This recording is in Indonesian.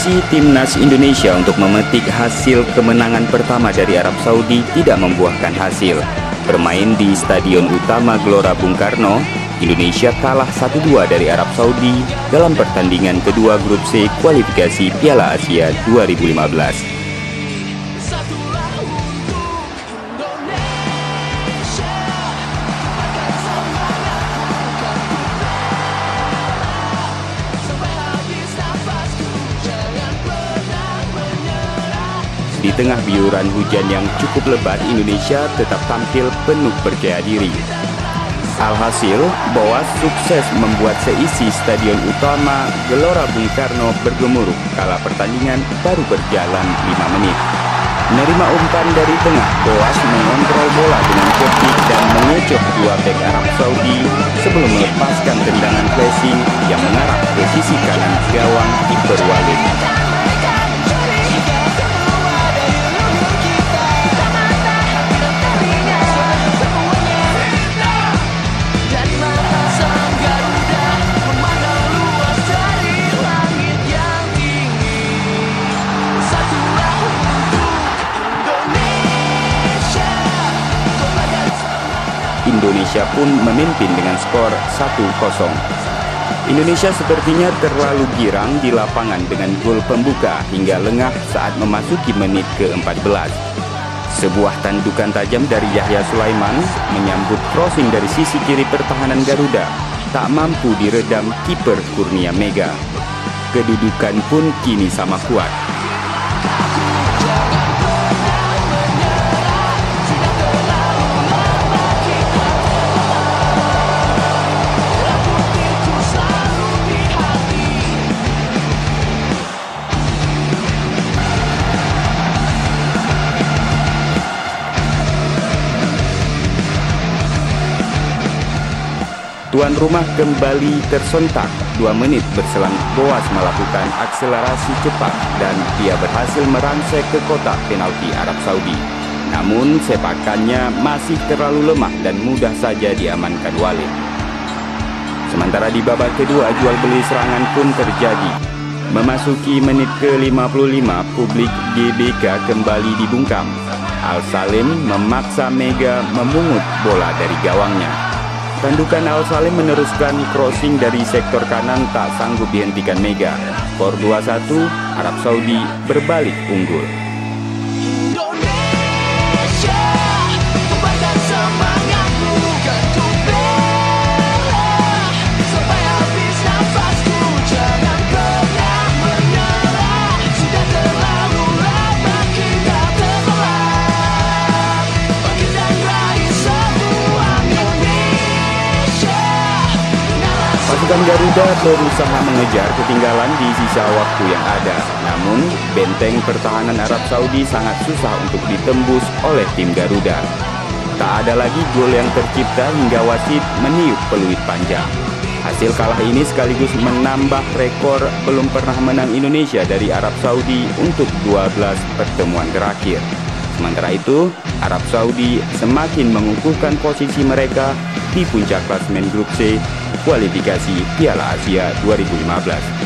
Ambisi timnas Indonesia untuk memetik hasil kemenangan pertama dari Arab Saudi tidak membuahkan hasil. Bermain di Stadion Utama Gelora Bung Karno, Indonesia kalah 1-2 dari Arab Saudi dalam pertandingan kedua grup C kualifikasi Piala Asia 2015. Di tengah biyuran hujan yang cukup lebat, Indonesia tetap tampil penuh percaya diri. Alhasil, Boas sukses membuat seisi Stadion Utama Gelora Bung Karno bergemuruh kala pertandingan baru berjalan 5 menit. Menerima umpan dari tengah, Boas mengontrol bola dengan cerdik dan mengecoh dua bek Arab Saudi sebelum melepaskan tendangan pressing yang mengarah ke sisi kanan gawang kiper Walid. Indonesia pun memimpin dengan skor 1-0. Indonesia sepertinya terlalu girang di lapangan dengan gol pembuka hingga lengah saat memasuki menit ke-14. Sebuah tandukan tajam dari Yahya Sulaiman menyambut crossing dari sisi kiri pertahanan Garuda tak mampu diredam kiper Kurnia Mega. Kedudukan pun kini sama kuat. Tuan rumah kembali tersontak. 2 menit berselang Boas melakukan akselerasi cepat dan dia berhasil merangsek ke kotak penalti Arab Saudi. Namun sepakannya masih terlalu lemah dan mudah saja diamankan Walid. Sementara di babak kedua jual beli serangan pun terjadi. Memasuki menit ke-55, publik GBK kembali dibungkam. Al Salim memaksa Mega memungut bola dari gawangnya. Tandukan Al Salim meneruskan crossing dari sektor kanan tak sanggup dihentikan Mega. Skor 2-1, Arab Saudi berbalik unggul. Pasukan Garuda berusaha mengejar ketinggalan di sisa waktu yang ada. Namun, benteng pertahanan Arab Saudi sangat susah untuk ditembus oleh tim Garuda. Tak ada lagi gol yang tercipta hingga wasit meniup peluit panjang. Hasil kalah ini sekaligus menambah rekor belum pernah menang Indonesia dari Arab Saudi untuk 12 pertemuan terakhir. Sementara itu, Arab Saudi semakin mengukuhkan posisi mereka di puncak klasemen grup C kualifikasi Piala Asia 2015.